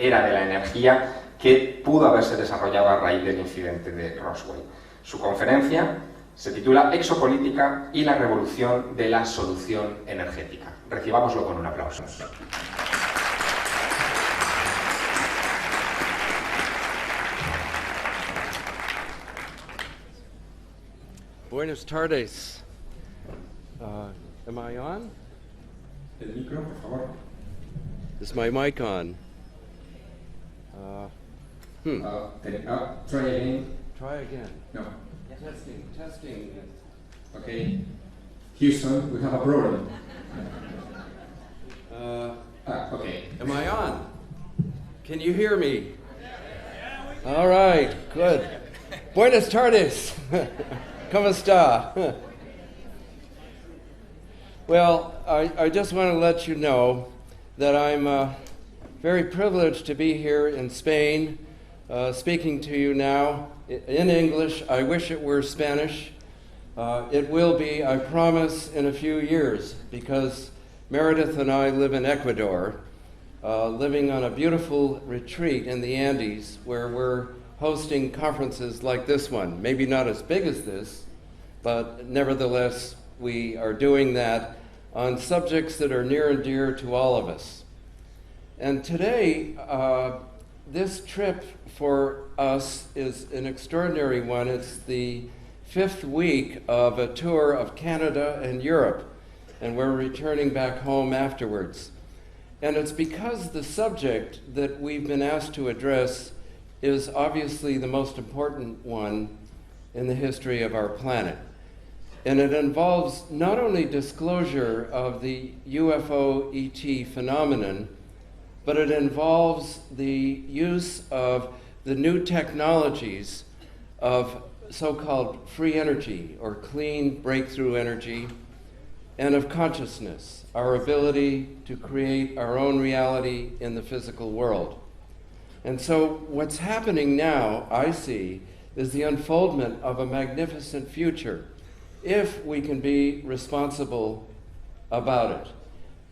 era de la energía que pudo haberse desarrollado a raíz del incidente de Roswell. Su conferencia se titula Exopolítica y la revolución de la solución energética. Recibámoslo con un aplauso. Buenas tardes. Am I on? El micro, por favor. Is my mic on? Try again. Try again. No. Testing. Okay. Houston, we have a problem. Okay. Am I on? Can you hear me? All right, good. Buenas tardes. ¿Cómo está? Well, I just want to let you know that I'm very privileged to be here in Spain, speaking to you now in English. I wish it were Spanish. It will be, I promise, in a few years, because Meredith and I live in Ecuador, living on a beautiful retreat in the Andes where we're hosting conferences like this one. Maybe not as big as this, but nevertheless, we are doing that on subjects that are near and dear to all of us. And today, this trip for us is an extraordinary one. It's the 5th week of a tour of Canada and Europe, and we're returning back home afterwards. And it's because the subject that we've been asked to address is obviously the most important one in the history of our planet. And it involves not only disclosure of the UFO ET phenomenon, but it involves the use of the new technologies of so-called free energy or clean breakthrough energy, and of consciousness, our ability to create our own reality in the physical world. And so what's happening now, I see, is the unfoldment of a magnificent future, if we can be responsible about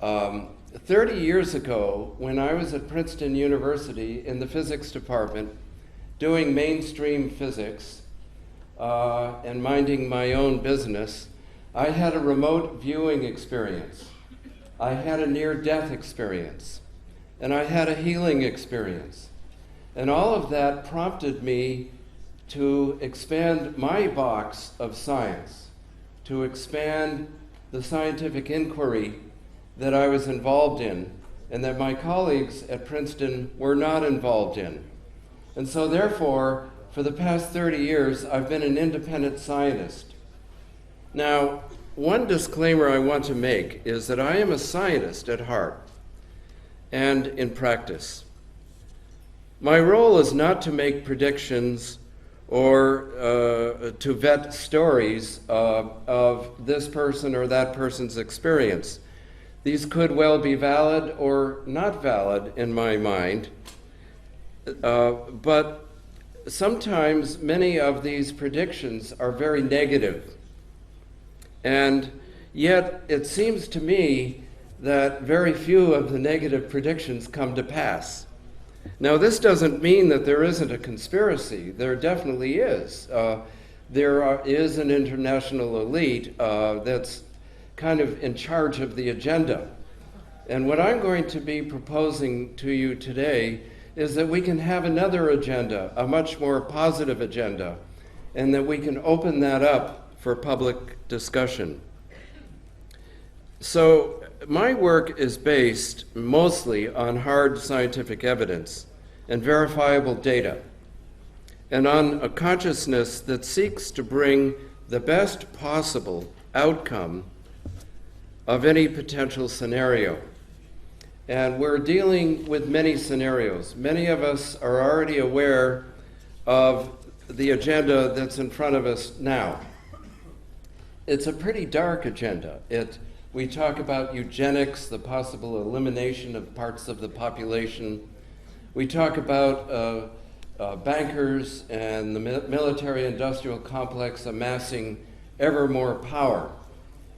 it. 30 years ago, when I was at Princeton University in the physics department, doing mainstream physics and minding my own business, I had a remote viewing experience. I had a near-death experience. And I had a healing experience. And all of that prompted me to expand my box of science, to expand the scientific inquiry that I was involved in and that my colleagues at Princeton were not involved in. And so therefore, for the past 30 years, I've been an independent scientist. Now, one disclaimer I want to make is that I am a scientist at heart and in practice. My role is not to make predictions or to vet stories of this person or that person's experience. These could well be valid or not valid in my mind, but sometimes many of these predictions are very negative. And yet it seems to me that very few of the negative predictions come to pass. Now, this doesn't mean that there isn't a conspiracy. There definitely is. There is an international elite that's kind of in charge of the agenda. And what I'm going to be proposing to you today is that we can have another agenda, a much more positive agenda, and that we can open that up for public discussion. So my work is based mostly on hard scientific evidence and verifiable data, and on a consciousness that seeks to bring the best possible outcome of any potential scenario. And we're dealing with many scenarios. Many of us are already aware of the agenda that's in front of us now. It's a pretty dark agenda. We talk about eugenics, the possible elimination of parts of the population. We talk about bankers and the military-industrial complex amassing ever more power.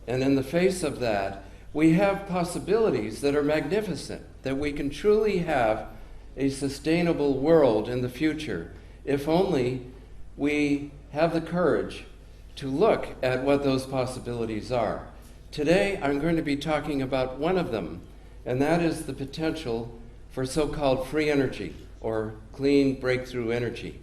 And in the face of that, we have possibilities that are magnificent, that we can truly have a sustainable world in the future if only we have the courage to look at what those possibilities are. Today, I'm going to be talking about one of them, and that is the potential for so-called free energy, or clean breakthrough energy.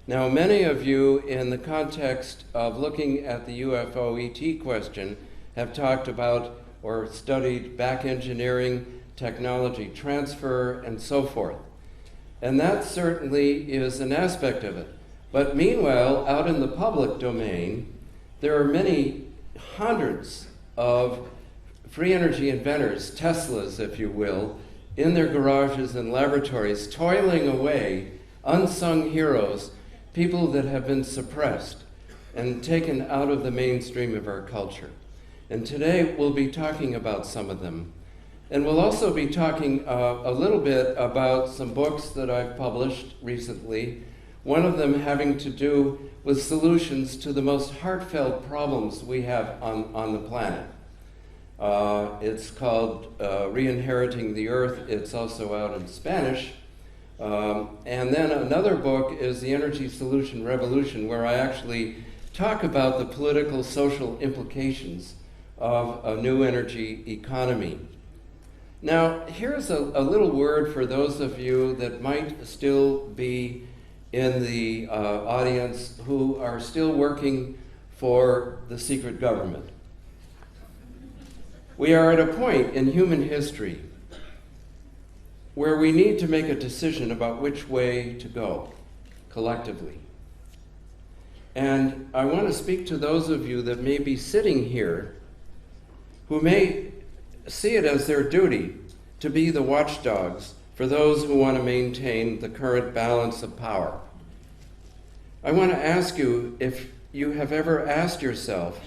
Now, many of you, in the context of looking at the UFO ET question, have talked about or studied back engineering, technology transfer, and so forth. And that certainly is an aspect of it. But meanwhile, out in the public domain, there are many hundreds of free energy inventors, Teslas, if you will, in their garages and laboratories, toiling away, unsung heroes, people that have been suppressed and taken out of the mainstream of our culture. And today we'll be talking about some of them. And we'll also be talking a little bit about some books that I've published recently, one of them having to do with solutions to the most heartfelt problems we have on the planet. It's called Re-Inheriting the Earth. It's also out in Spanish. And then another book is The Energy Solution Revolution, where I actually talk about the political, social implications of a new energy economy. Now, here's a little word for those of you that might still be in the audience who are still working for the secret government. We are at a point in human history where we need to make a decision about which way to go collectively. And I want to speak to those of you that may be sitting here who may see it as their duty to be the watchdogs for those who want to maintain the current balance of power. I want to ask you if you have ever asked yourself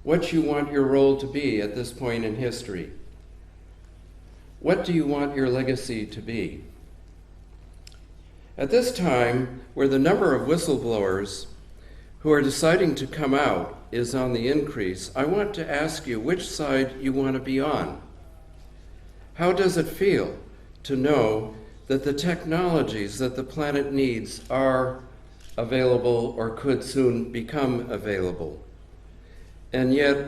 what you want your role to be at this point in history. What do you want your legacy to be? At this time, where the number of whistleblowers who are deciding to come out is on the increase, I want to ask you which side you want to be on. How does it feel to know that the technologies that the planet needs are available or could soon become available, and yet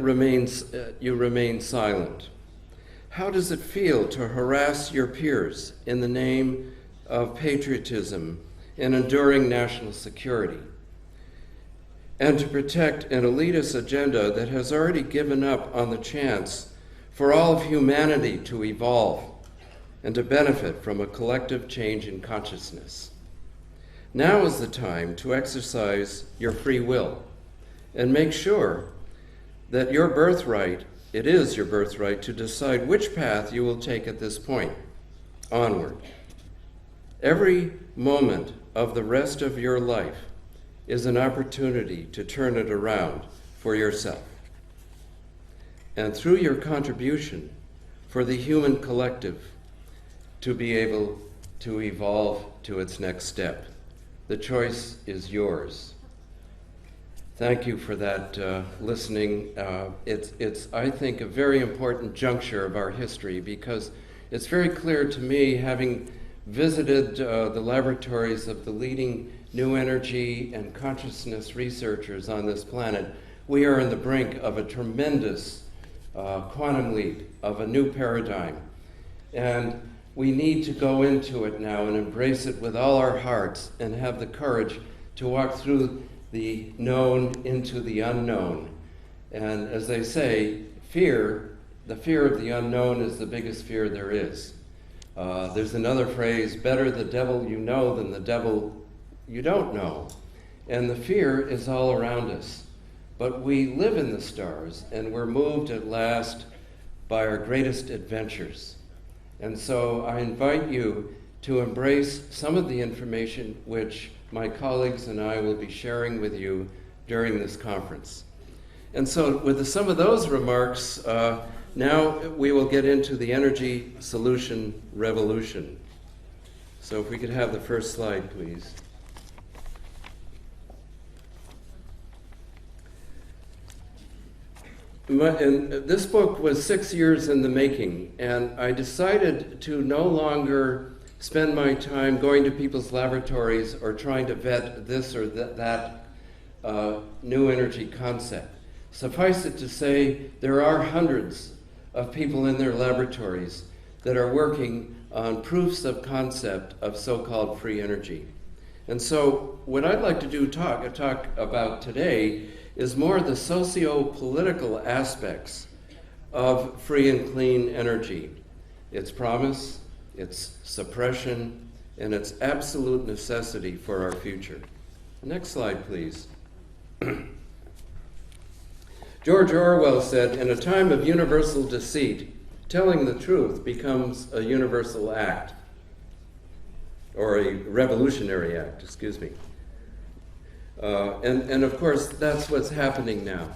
you remain silent? How does it feel to harass your peers in the name of patriotism and enduring national security, and to protect an elitist agenda that has already given up on the chance for all of humanity to evolve and to benefit from a collective change in consciousness? Now is the time to exercise your free will and make sure that it is your birthright to decide which path you will take at this point onward. Every moment of the rest of your life is an opportunity to turn it around for yourself. And through your contribution for the human collective to be able to evolve to its next step. The choice is yours. Thank you for that listening. It's, I think, a very important juncture of our history, because it's very clear to me, having visited the laboratories of the leading new energy and consciousness researchers on this planet, we are on the brink of a tremendous quantum leap, of a new paradigm. And we need to go into it now and embrace it with all our hearts and have the courage to walk through the known into the unknown. And as they say, the fear of the unknown is the biggest fear there is. There's another phrase, better the devil you know than the devil you don't know. And the fear is all around us. But we live in the stars, and we're moved at last by our greatest adventures. And so I invite you to embrace some of the information which my colleagues and I will be sharing with you during this conference. And so with some of those remarks, now we will get into the energy solution revolution. So if we could have the first slide, please. And this book was 6 years in the making, and I decided to no longer spend my time going to people's laboratories or trying to vet this or that new energy concept. Suffice it to say, there are hundreds of people in their laboratories that are working on proofs of concept of so-called free energy. And so what I'd like to do talk about today is more the socio-political aspects of free and clean energy, its promise, its suppression, and its absolute necessity for our future. Next slide, please. George Orwell said, "In a time of universal deceit, telling the truth becomes a universal act," or a revolutionary act, excuse me. And of course, that's what's happening now.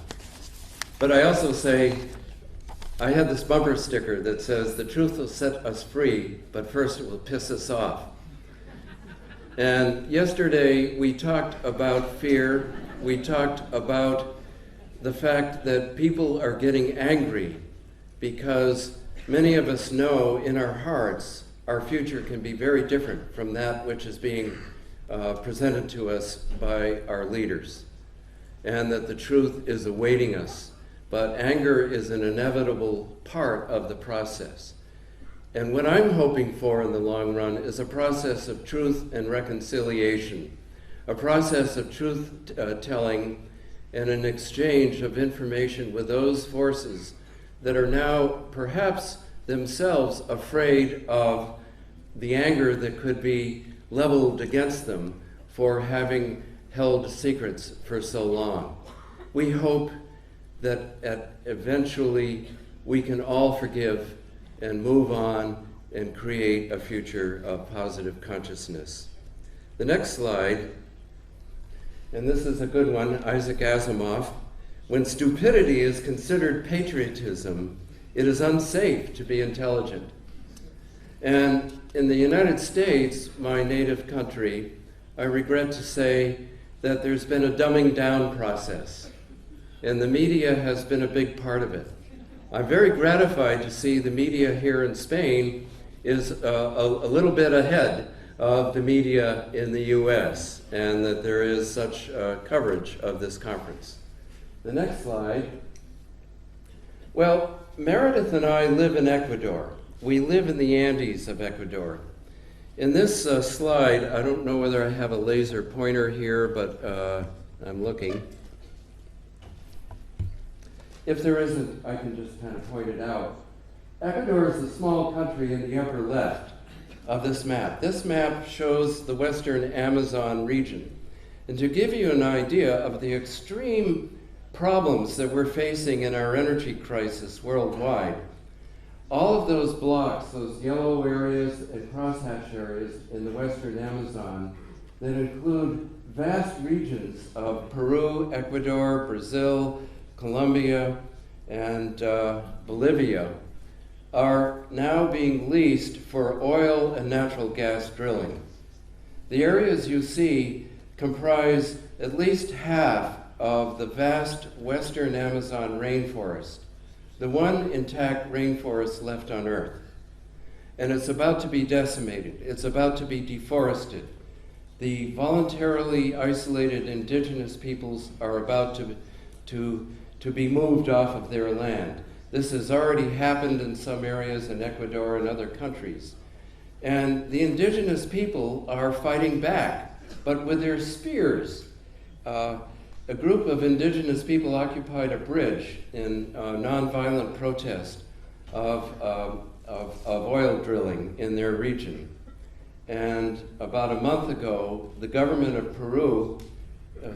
But I also say, I had this bumper sticker that says, "The truth will set us free, but first it will piss us off." And yesterday we talked about fear. We talked about the fact that people are getting angry because many of us know in our hearts our future can be very different from that which is being presented to us by our leaders, and that the truth is awaiting us. But anger is an inevitable part of the process. And what I'm hoping for in the long run is a process of truth and reconciliation, a process of truth telling and an exchange of information with those forces that are now perhaps themselves afraid of the anger that could be leveled against them for having held secrets for so long. We hope that eventually we can all forgive and move on and create a future of positive consciousness. The next slide, and this is a good one, Isaac Asimov. "When stupidity is considered patriotism, it is unsafe to be intelligent." And in the United States, my native country, I regret to say that there's been a dumbing down process, and the media has been a big part of it. I'm very gratified to see the media here in Spain is a little bit ahead of the media in the US, and that there is such coverage of this conference. The next slide. Well, Meredith and I live in Ecuador. We live in the Andes of Ecuador. In this slide, I don't know whether I have a laser pointer here, but I'm looking. If there isn't, I can just kind of point it out. Ecuador is a small country in the upper left of this map. This map shows the western Amazon region. And to give you an idea of the extreme problems that we're facing in our energy crisis worldwide, all of those blocks, those yellow areas and crosshatch areas in the western Amazon that include vast regions of Peru, Ecuador, Brazil, Colombia, and Bolivia, are now being leased for oil and natural gas drilling. The areas you see comprise at least half of the vast western Amazon rainforest, the one intact rainforest left on Earth. And it's about to be decimated. It's about to be deforested. The voluntarily isolated indigenous peoples are about to be moved off of their land. This has already happened in some areas in Ecuador and other countries. And the indigenous people are fighting back, but with their spears. A group of indigenous people occupied a bridge in nonviolent protest of oil drilling in their region. And about a month ago, the government of Peru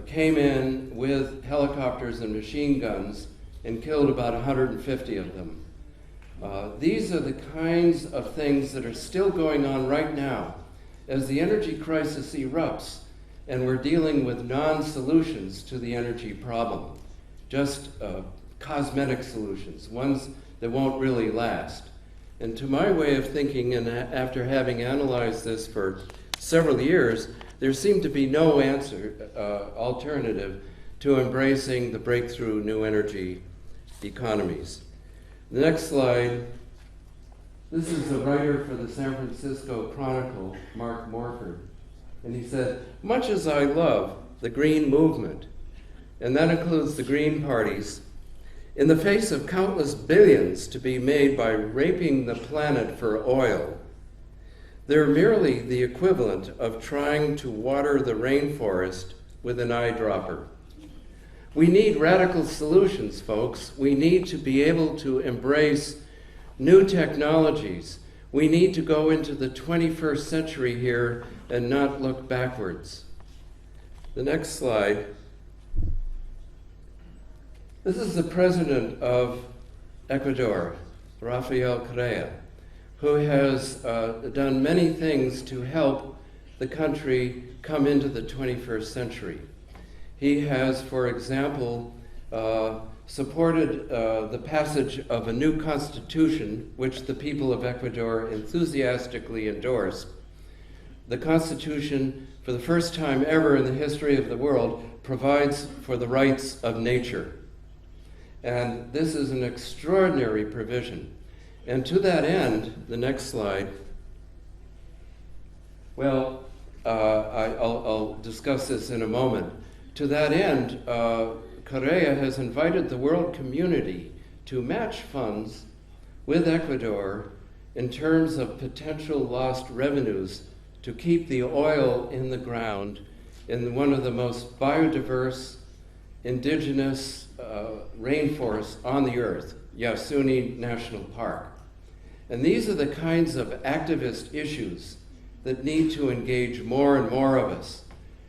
came in with helicopters and machine guns and killed about 150 of them. These are the kinds of things that are still going on right now as the energy crisis erupts, and we're dealing with non-solutions to the energy problem, just cosmetic solutions, ones that won't really last. And to my way of thinking, and after having analyzed this for several years, there seemed to be no alternative to embracing the breakthrough new energy economies. The next slide This is a writer for the San Francisco Chronicle, Mark Morford. And he said, much as I love the Green movement, and that includes the Green parties, in the face of countless billions to be made by raping the planet for oil, they're merely the equivalent of trying to water the rainforest with an eyedropper. We need radical solutions, folks. We need to be able to embrace new technologies. We need to go into the 21st century here and not look backwards. The next slide. This is the president of Ecuador, Rafael Correa, who has done many things to help the country come into the 21st century. He has, for example, supported the passage of a new constitution, which the people of Ecuador enthusiastically endorsed. The constitution, for the first time ever in the history of the world, provides for the rights of nature. And this is an extraordinary provision. And to that end, the next slide, well, I'll discuss this in a moment. To that end, Correa has invited the world community to match funds with Ecuador in terms of potential lost revenues to keep the oil in the ground in one of the most biodiverse indigenous rainforests on the earth, Yasuni National Park. And these are the kinds of activist issues that need to engage more and more of us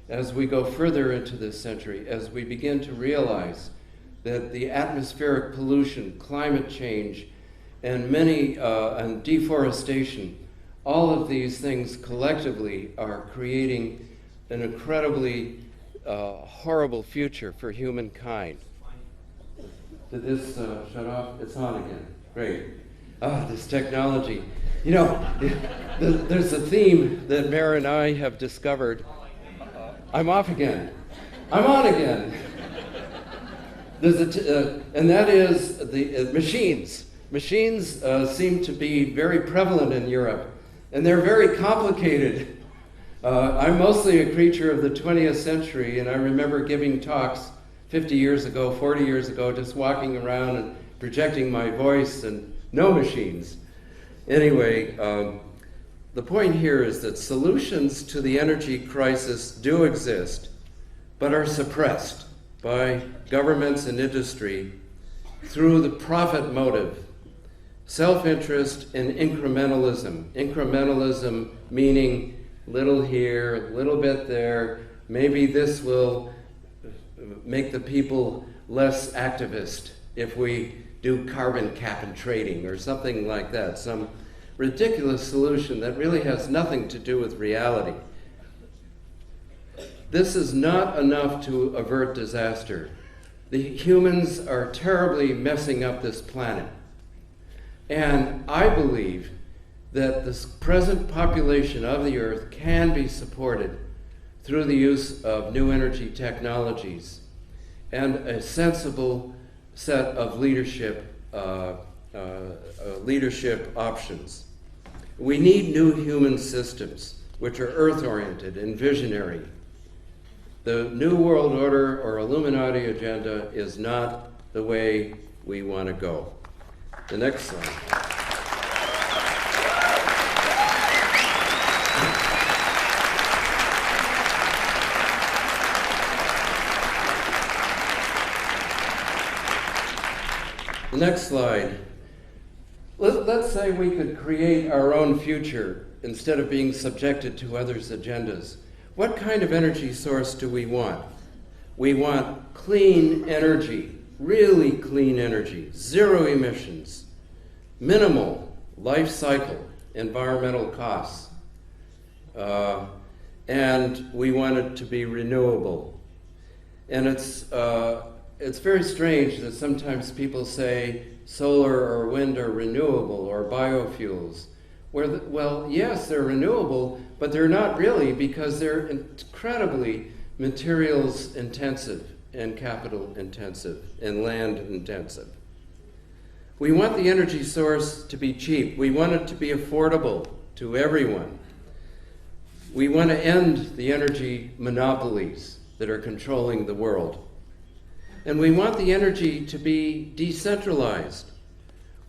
as we go further into this century, as we begin to realize that the atmospheric pollution, climate change, and and deforestation, all of these things collectively are creating an incredibly horrible future for humankind. Did this shut off? It's on again. Great. This technology. You know, there's a theme that Mara and I have discovered. I'm off again. I'm on again. And that is the machines. Machines seem to be very prevalent in Europe, and they're very complicated. I'm mostly a creature of the 20th century, and I remember giving talks 50 years ago, 40 years ago, just walking around and projecting my voice and no machines. Anyway, the point here is that solutions to the energy crisis do exist, but are suppressed by governments and industry through the profit motive, self-interest, and incrementalism. Incrementalism meaning little here, a little bit there. Maybe this will make the people less activist if we do carbon cap and trading or something like that, some ridiculous solution that really has nothing to do with reality. This is not enough to avert disaster. The humans are terribly messing up this planet. And I believe that the present population of the Earth can be supported through the use of new energy technologies and a sensible set of leadership options. We need new human systems which are Earth-oriented and visionary. The New World Order or Illuminati agenda is not the way we want to go. The next slide. The next slide. Let's say we could create our own future instead of being subjected to others' agendas. What kind of energy source do we want? We want clean energy, really clean energy, zero emissions, minimal life cycle environmental costs, and we want it to be renewable. And it's very strange that sometimes people say solar or wind are renewable or biofuels. Well, yes, they're renewable, but they're not really because they're incredibly materials intensive and capital intensive and land intensive. We want the energy source to be cheap. We want it to be affordable to everyone. We want to end the energy monopolies that are controlling the world. And we want the energy to be decentralized.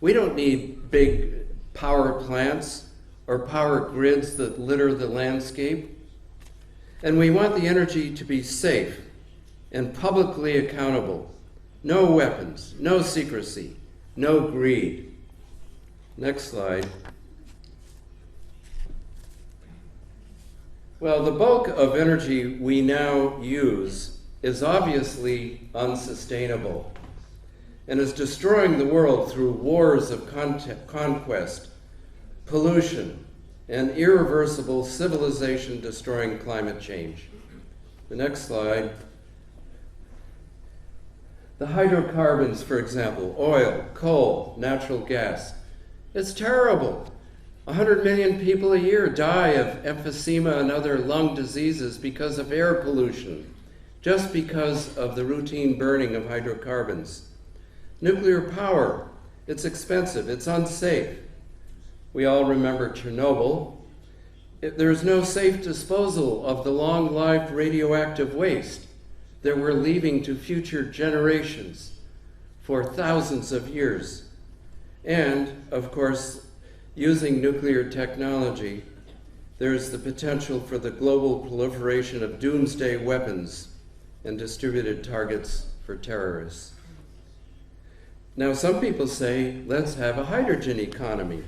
We don't need big power plants or power grids that litter the landscape. And we want the energy to be safe and publicly accountable. No weapons, no secrecy, no greed. Next slide. Well, the bulk of energy we now use is obviously unsustainable and is destroying the world through wars of conquest, pollution, and irreversible civilization-destroying climate change. The next slide. The hydrocarbons, for example, oil, coal, natural gas. It's terrible. 100 million people a year die of emphysema and other lung diseases because of air pollution, just because of the routine burning of hydrocarbons. Nuclear power, it's expensive, it's unsafe. We all remember Chernobyl. There's no safe disposal of the long-lived radioactive waste that we're leaving to future generations for thousands of years. And, of course, using nuclear technology, there's the potential for the global proliferation of doomsday weapons and distributed targets for terrorists. Now, some people say, let's have a hydrogen economy.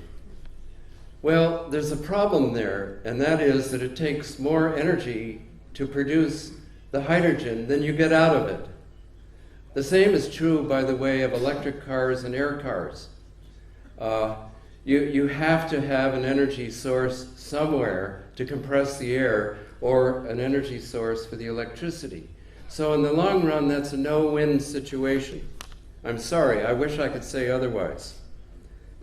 Well, there's a problem there, and that is that it takes more energy to produce the hydrogen than you get out of it. The same is true, by the way, of electric cars and air cars. You have to have an energy source somewhere to compress the air, or an energy source for the electricity. So in the long run, that's a no-win situation. I'm sorry, I wish I could say otherwise.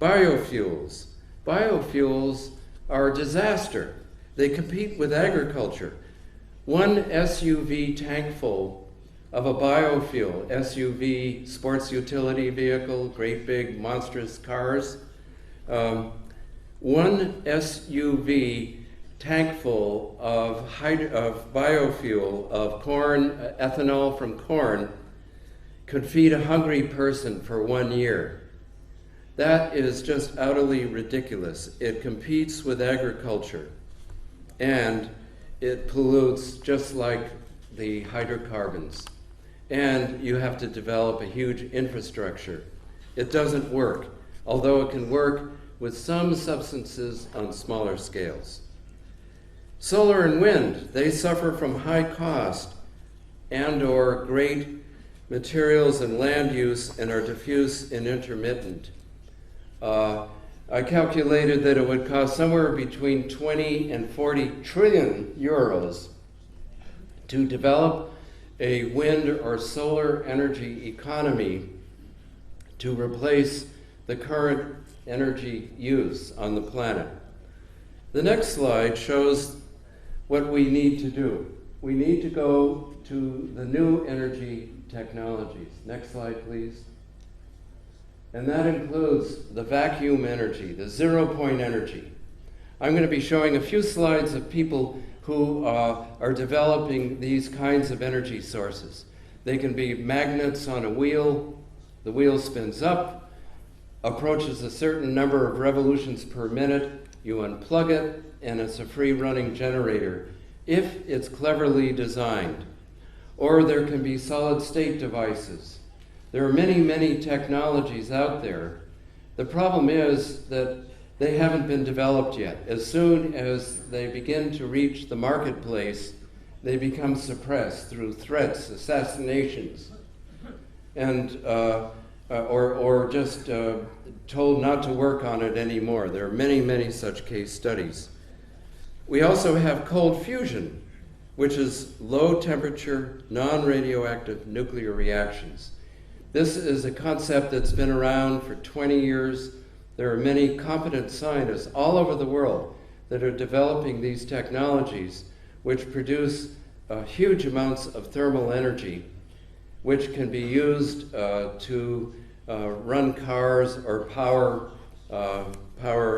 Biofuels. Biofuels are a disaster. They compete with agriculture. One SUV tank full of a biofuel, SUV, sports utility vehicle, great big monstrous cars, one SUV tank full of biofuel, of corn, ethanol from corn, could feed a hungry person for 1 year. That is just utterly ridiculous. It competes with agriculture, and it pollutes just like the hydrocarbons. And you have to develop a huge infrastructure. It doesn't work, although it can work with some substances on smaller scales. Solar and wind, they suffer from high cost and/or great materials and land use and are diffuse and intermittent. I calculated that it would cost somewhere between 20 and 40 trillion euros to develop a wind or solar energy economy to replace the current energy use on the planet. The next slide shows what we need to do. We need to go to the new energy technologies. Next slide, please. And that includes the vacuum energy, the zero-point energy. I'm going to be showing a few slides of people who are developing these kinds of energy sources. They can be magnets on a wheel. The wheel spins up, approaches a certain number of revolutions per minute. You unplug it, and it's a free-running generator, if it's cleverly designed. Or there can be solid-state devices. There are many, many technologies out there. The problem is that they haven't been developed yet. As soon as they begin to reach the marketplace, they become suppressed through threats, assassinations, and or just told not to work on it anymore. There are many, many such case studies. We also have cold fusion, which is low temperature, non-radioactive nuclear reactions. This is a concept that's been around for 20 years. There are many competent scientists all over the world that are developing these technologies which produce huge amounts of thermal energy, which can be used to run cars or power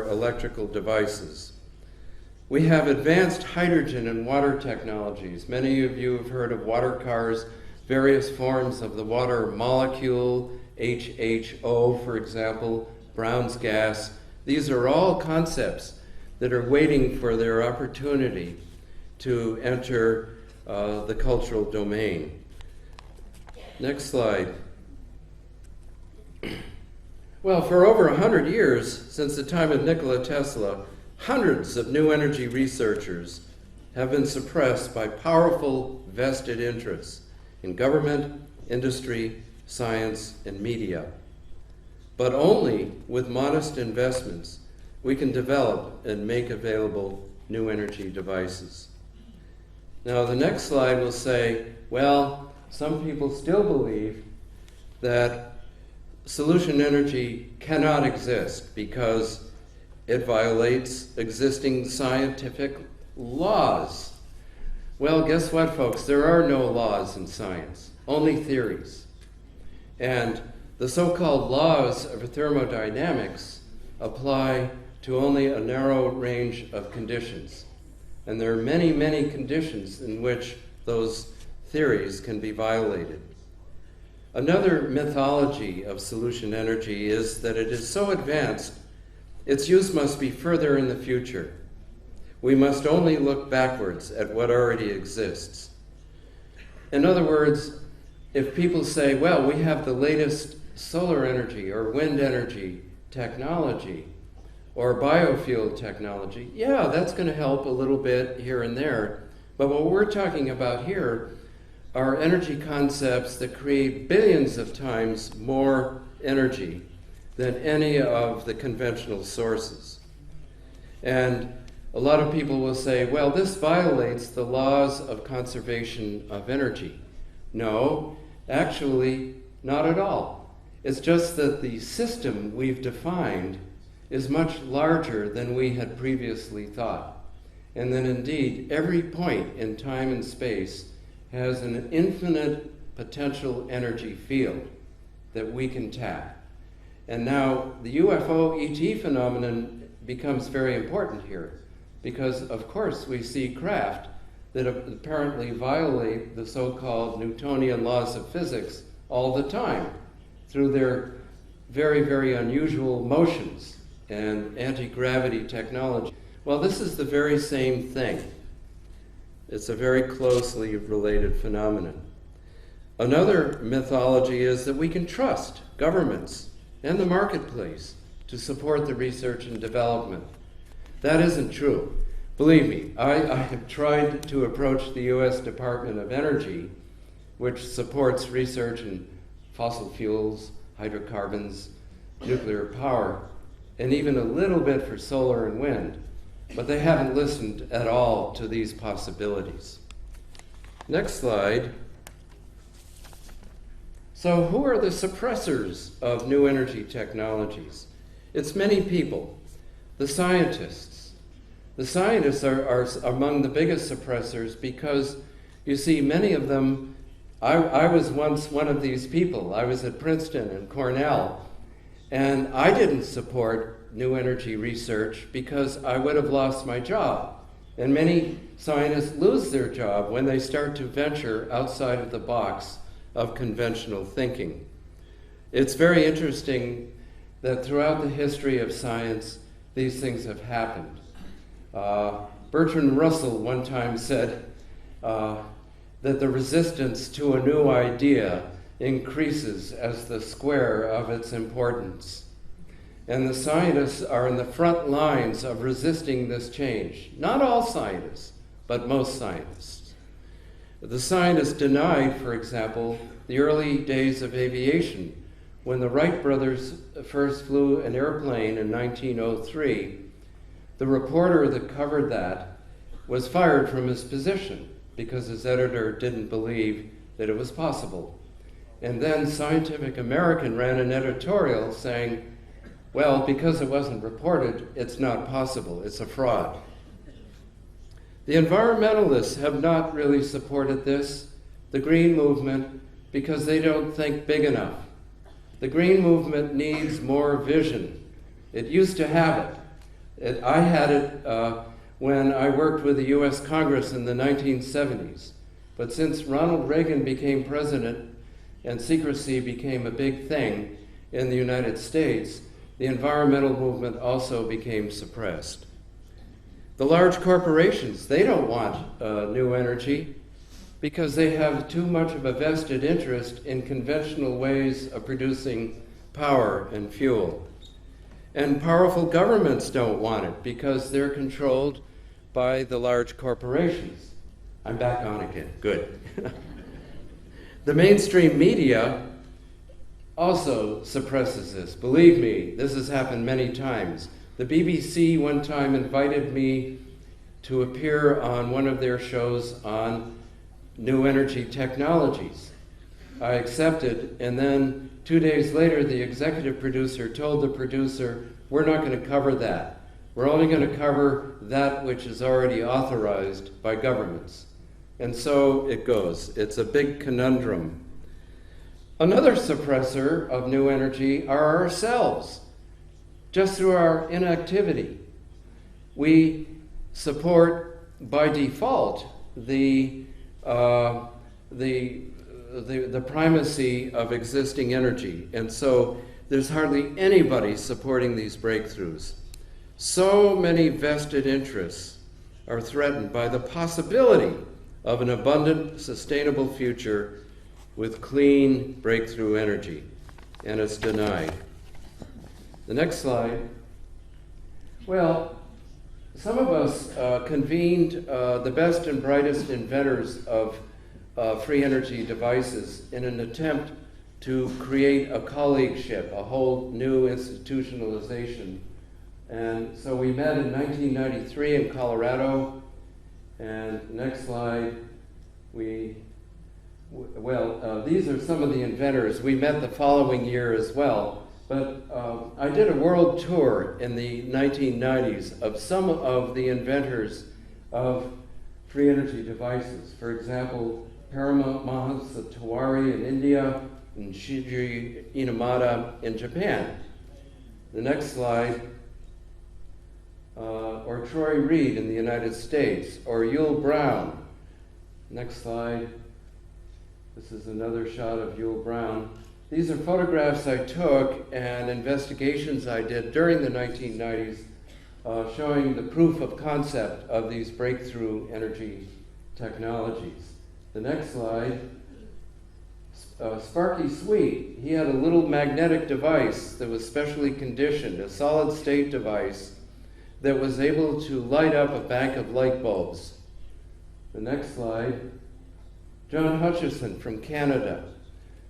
electrical devices. We have advanced hydrogen and water technologies. Many of you have heard of water cars, various forms of the water molecule, HHO, for example, Brown's gas. These are all concepts that are waiting for their opportunity to enter the cultural domain. Next slide. Well, for over 100 years, since the time of Nikola Tesla, hundreds of new energy researchers have been suppressed by powerful vested interests in government, industry, science, and media. But only with modest investments we can develop and make available new energy devices. Now, the next slide will say, well, some people still believe that solution energy cannot exist because it violates existing scientific laws. Well, guess what, folks? There are no laws in science, only theories. And the so-called laws of thermodynamics apply to only a narrow range of conditions. And there are many, many conditions in which those theories can be violated. Another mythology of solution energy is that it is so advanced, its use must be further in the future. We must only look backwards at what already exists. In other words, if people say, well, we have the latest solar energy or wind energy technology or biofuel technology, yeah, that's going to help a little bit here and there. But what we're talking about here are energy concepts that create billions of times more energy than any of the conventional sources. And a lot of people will say, well, this violates the laws of conservation of energy. No, actually, not at all. It's just that the system we've defined is much larger than we had previously thought. And then indeed, every point in time and space has an infinite potential energy field that we can tap. And now the UFO ET phenomenon becomes very important here because, of course, we see craft that apparently violate the so-called Newtonian laws of physics all the time through their very, very unusual motions and anti-gravity technology. Well, this is the very same thing. It's a very closely related phenomenon. Another mythology is that we can trust governments and the marketplace to support the research and development. That isn't true. Believe me, I have tried to approach the U.S. Department of Energy, which supports research in fossil fuels, hydrocarbons, nuclear power, and even a little bit for solar and wind. But they haven't listened at all to these possibilities. Next slide. So who are the suppressors of new energy technologies? It's many people. The scientists. The scientists are among the biggest suppressors because, you see, many of them, I was once one of these people. I was at Princeton and Cornell, and I didn't support new energy research because I would have lost my job. And many scientists lose their job when they start to venture outside of the box of conventional thinking. It's very interesting that throughout the history of science, these things have happened. Bertrand Russell one time said that the resistance to a new idea increases as the square of its importance. And the scientists are in the front lines of resisting this change. Not all scientists, but most scientists. The scientists denied, for example, the early days of aviation. When the Wright brothers first flew an airplane in 1903, the reporter that covered that was fired from his position because his editor didn't believe that it was possible. And then Scientific American ran an editorial saying, well, because it wasn't reported, it's not possible. It's a fraud. The environmentalists have not really supported this, the green movement, because they don't think big enough. The green movement needs more vision. It used to have it. I had it when I worked with the US Congress in the 1970s. But since Ronald Reagan became president and secrecy became a big thing in the United States, the environmental movement also became suppressed. The large corporations, they don't want new energy because they have too much of a vested interest in conventional ways of producing power and fuel. And powerful governments don't want it because they're controlled by the large corporations. I'm back on again, good. The mainstream media also suppresses this. Believe me, this has happened many times. The BBC one time invited me to appear on one of their shows on new energy technologies. I accepted, and then 2 days later, the executive producer told the producer, we're not going to cover that. We're only going to cover that which is already authorized by governments. And so it goes. It's a big conundrum. Another suppressor of new energy are ourselves, just through our inactivity. We support, by default, the primacy of existing energy. And so there's hardly anybody supporting these breakthroughs. So many vested interests are threatened by the possibility of an abundant, sustainable future with clean breakthrough energy, and it's denied. The next slide. Well, some of us convened the best and brightest inventors of free energy devices in an attempt to create a colleagueship, a whole new institutionalization. And so we met in 1993 in Colorado. And next slide, these are some of the inventors. We met the following year as well. But I did a world tour in the 1990s of some of the inventors of free energy devices. For example, Paramahansa Tewari in India and Shiji Inamada in Japan. The next slide. Or Troy Reed in the United States, or Yul Brown. Next slide. This is another shot of Yul Brown. These are photographs I took and investigations I did during the 1990s showing the proof of concept of these breakthrough energy technologies. The next slide. Sparky Sweet, he had a little magnetic device that was specially conditioned, a solid state device that was able to light up a bank of light bulbs. The next slide. John Hutchison from Canada,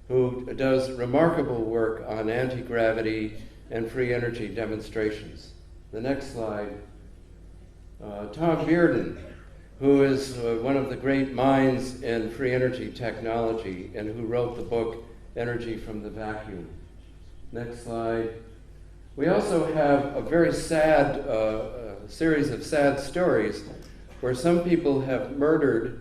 who does remarkable work on anti-gravity and free energy demonstrations. The next slide. Tom Bearden, who is one of the great minds in free energy technology and who wrote the book Energy from the Vacuum. Next slide. We also have a very sad series of sad stories where some people have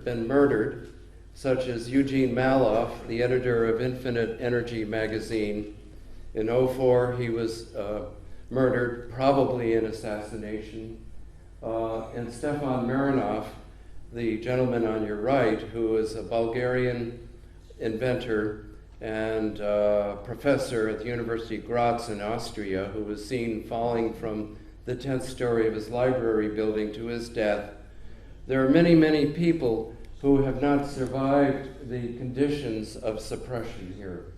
been murdered, such as Eugene Maloff, the editor of Infinite Energy magazine. In 2004, he was murdered, probably in assassination. And Stefan Marinov, the gentleman on your right, who is a Bulgarian inventor and professor at the University of Graz in Austria, who was seen falling from the 10th story of his library building to his death. There are many, many people who have not survived the conditions of suppression here.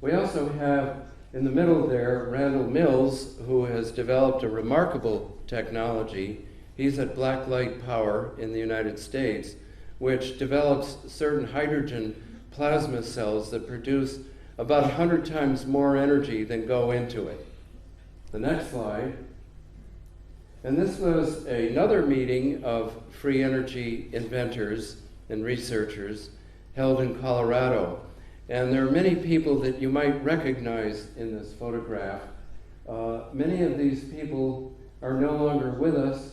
We also have, in the middle there, Randall Mills, who has developed a remarkable technology. He's at Blacklight Power in the United States, which develops certain hydrogen plasma cells that produce about 100 times more energy than go into it. The next slide. And this was another meeting of free energy inventors and researchers held in Colorado. And there are many people that you might recognize in this photograph. Many of these people are no longer with us.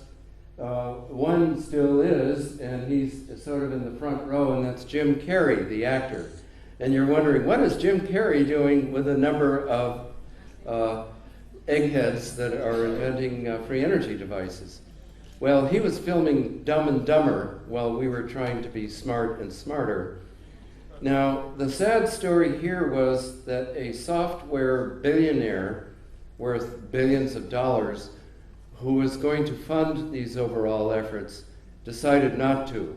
One still is, and he's sort of in the front row, and that's Jim Carrey, the actor. And you're wondering, what is Jim Carrey doing with a number of eggheads that are inventing free energy devices? Well, he was filming Dumb and Dumber while we were trying to be smart and smarter. Now, the sad story here was that a software billionaire worth billions of dollars who was going to fund these overall efforts decided not to,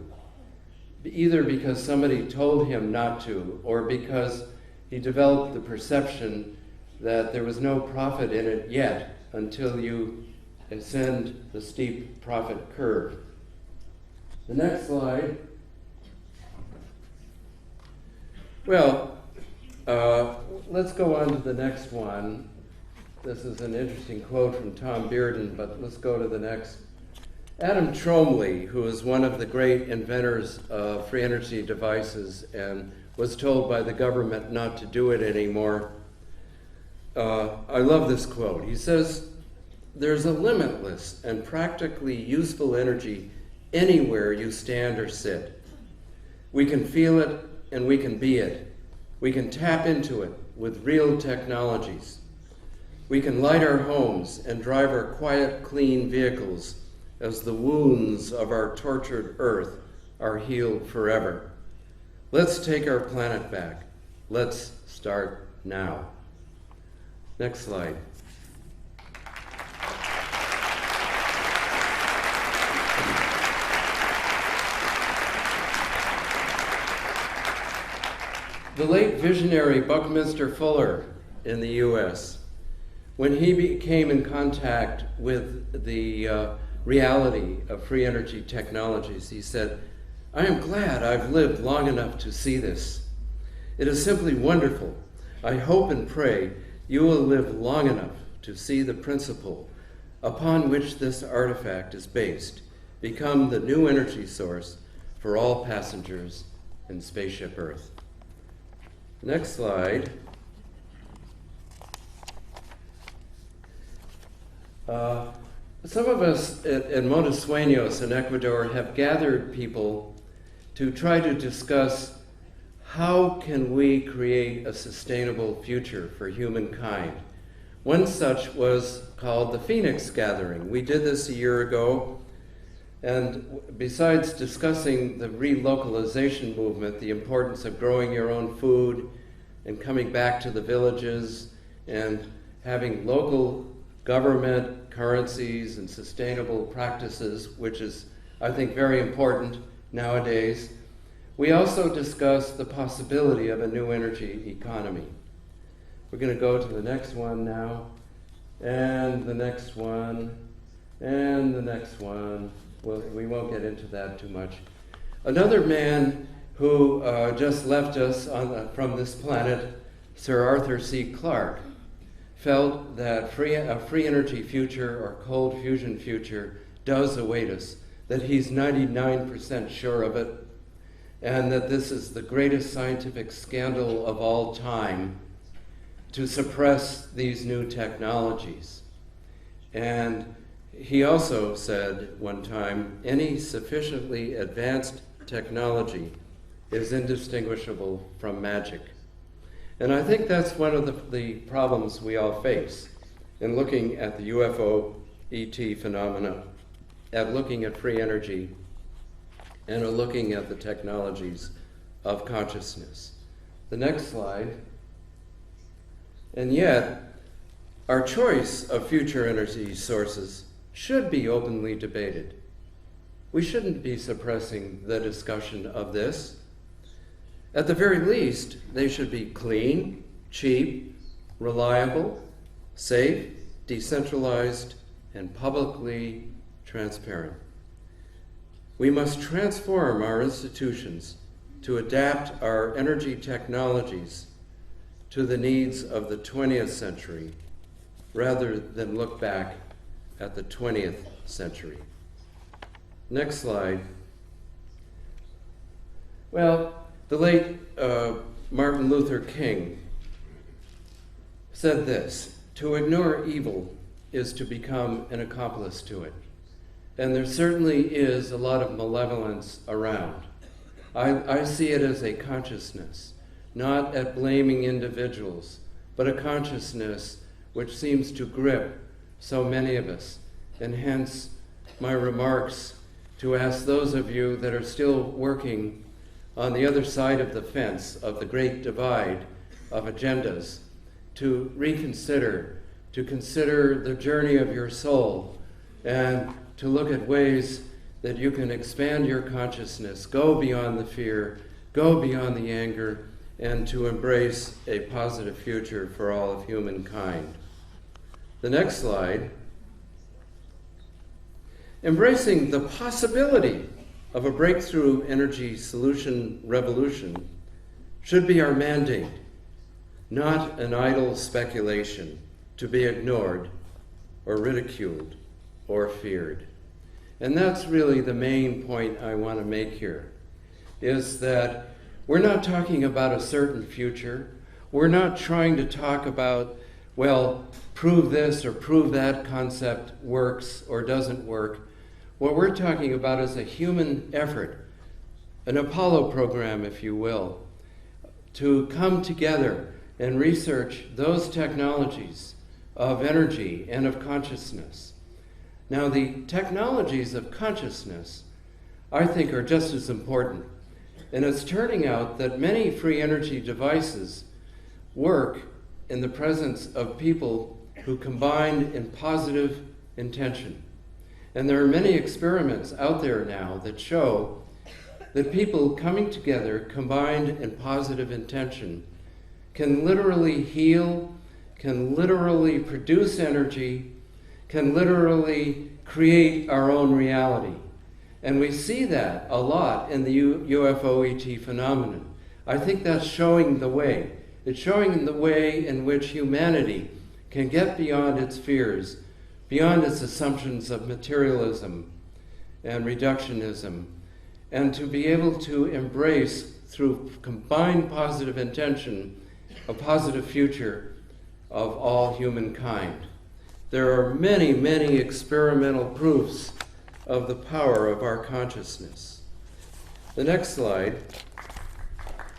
either because somebody told him not to or because he developed the perception that there was no profit in it yet until you ascend the steep profit curve. The next slide. Well, let's go on to the next one. This is an interesting quote from Tom Bearden, but let's go to the next. Adam Tromley, who is one of the great inventors of free energy devices and was told by the government not to do it anymore. I love this quote. He says, "There's a limitless and practically useful energy anywhere you stand or sit. We can feel it and we can be it. We can tap into it with real technologies. We can light our homes and drive our quiet, clean vehicles as the wounds of our tortured Earth are healed forever. Let's take our planet back. Let's start now." Next slide. The late visionary Buckminster Fuller in the US, when he came in contact with the reality of free energy technologies, he said, "I am glad I've lived long enough to see this. It is simply wonderful. I hope and pray you will live long enough to see the principle upon which this artifact is based become the new energy source for all passengers in Spaceship Earth." Next slide. Some of us in Montes Sueños in Ecuador have gathered people to try to discuss how can we create a sustainable future for humankind. One such was called the Phoenix Gathering. We did this a year ago, and besides discussing the relocalization movement, the importance of growing your own food and coming back to the villages and having local government currencies and sustainable practices, which is, I think, very important nowadays, we also discussed the possibility of a new energy economy. We're going to go to the next one now, and the next one, and the next one. Well, we won't get into that too much. Another man who just left us from this planet, Sir Arthur C. Clarke, felt that a free energy future or cold fusion future does await us, that he's 99% sure of it, and that this is the greatest scientific scandal of all time to suppress these new technologies. And he also said one time, any sufficiently advanced technology is indistinguishable from magic. And I think that's one of the problems we all face in looking at the UFO ET phenomena, at looking at free energy, and at looking at the technologies of consciousness. The next slide. And yet, our choice of future energy sources should be openly debated. We shouldn't be suppressing the discussion of this. At the very least, they should be clean, cheap, reliable, safe, decentralized, and publicly transparent. We must transform our institutions to adapt our energy technologies to the needs of the 20th century rather than look back at the 20th century. Next slide. Well, the late Martin Luther King said this: "To ignore evil is to become an accomplice to it." And there certainly is a lot of malevolence around. I see it as a consciousness, not at blaming individuals, but a consciousness which seems to grip so many of us. And hence my remarks to ask those of you that are still working on the other side of the fence of the great divide of agendas to reconsider, to consider the journey of your soul, and to look at ways that you can expand your consciousness, go beyond the fear, go beyond the anger, and to embrace a positive future for all of humankind. The next slide. Embracing the possibility of a breakthrough energy solution revolution should be our mandate, not an idle speculation to be ignored or ridiculed or feared. And that's really the main point I want to make here, is that we're not talking about a certain future. We're not trying to talk about, well, prove this or prove that concept works or doesn't work. What we're talking about is a human effort, an Apollo program, if you will, to come together and research those technologies of energy and of consciousness. Now, the technologies of consciousness, I think, are just as important. And it's turning out that many free energy devices work in the presence of people who combine in positive intention. And there are many experiments out there now that show that people coming together, combined in positive intention, can literally heal, can literally produce energy, can literally create our own reality. And we see that a lot in the UFO ET phenomenon. I think that's showing the way. It's showing the way in which humanity can get beyond its fears, beyond its assumptions of materialism and reductionism, and to be able to embrace, through combined positive intention, a positive future of all humankind. There are many, many experimental proofs of the power of our consciousness. The next slide.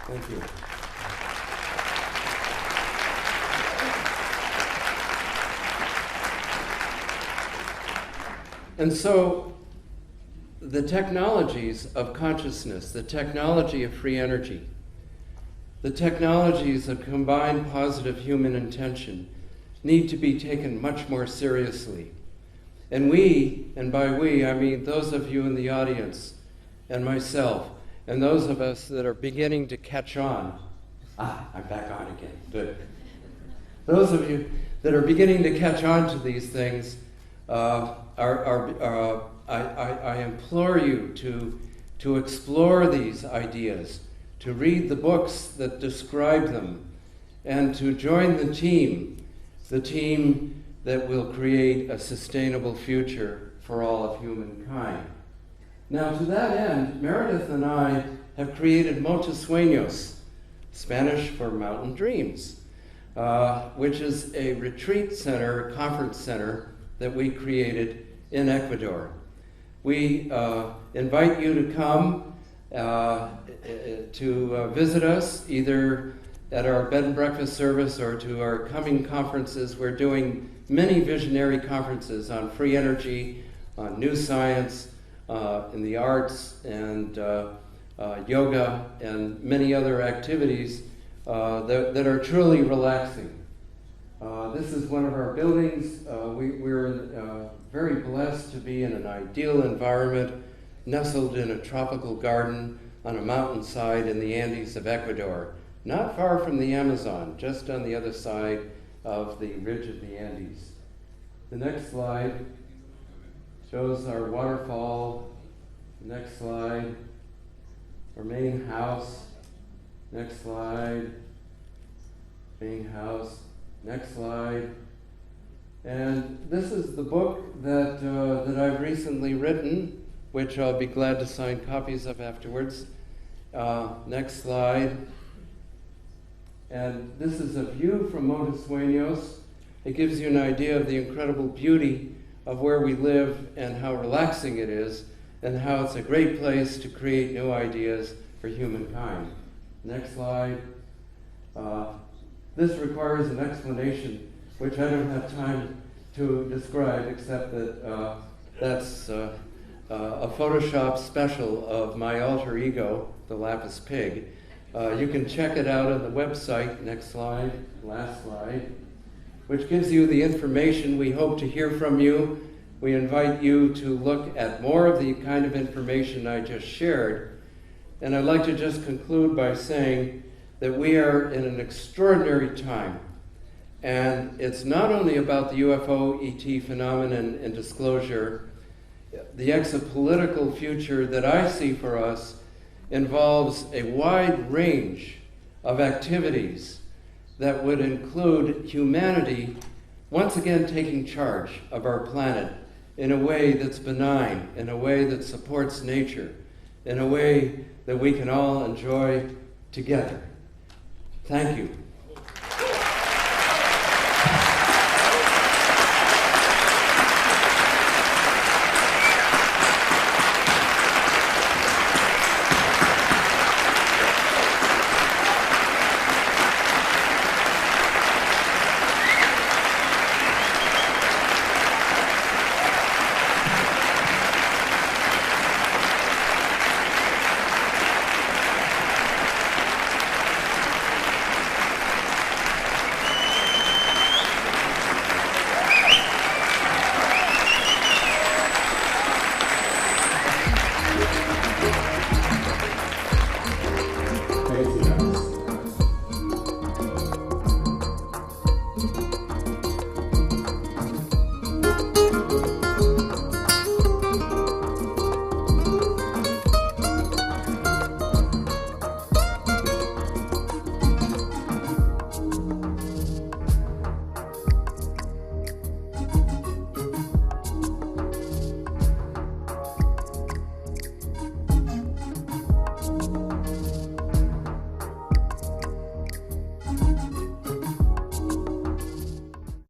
Thank you. And so the technologies of consciousness, the technology of free energy, the technologies of combined positive human intention need to be taken much more seriously. And we, and by we, I mean those of you in the audience, and myself, and those of us that are beginning to catch on. I'm back on again, good. Those of you that are beginning to catch on to these things, I implore you to explore these ideas, to read the books that describe them, and to join the team that will create a sustainable future for all of humankind. Now, to that end, Meredith and I have created Montes Sueños, Spanish for Mountain Dreams, which is a retreat center, conference center that we created in Ecuador. We invite you to come to visit us, either at our bed and breakfast service or to our coming conferences. We're doing many visionary conferences on free energy, on new science, in the arts, and yoga, and many other activities that are truly relaxing. This is one of our buildings. We're very blessed to be in an ideal environment, nestled in a tropical garden on a mountainside in the Andes of Ecuador, not far from the Amazon, just on the other side of the ridge of the Andes. The next slide shows our waterfall. Next slide, our main house. Next slide, main house. Next slide. And this is the book that I've recently written, which I'll be glad to sign copies of afterwards. Next slide. And this is a view from Montes Sueños. It gives you an idea of the incredible beauty of where we live and how relaxing it is, and how it's a great place to create new ideas for humankind. Next slide. This requires an explanation, which I don't have time to describe, except that that's a Photoshop special of my alter ego, the Lapis Pig. You can check it out on the website, next slide, last slide, which gives you the information. We hope to hear from you. We invite you to look at more of the kind of information I just shared. And I'd like to just conclude by saying that we are in an extraordinary time. And it's not only about the UFO ET phenomenon and disclosure. The exopolitical future that I see for us involves a wide range of activities that would include humanity once again taking charge of our planet in a way that's benign, in a way that supports nature, in a way that we can all enjoy together. Thank you.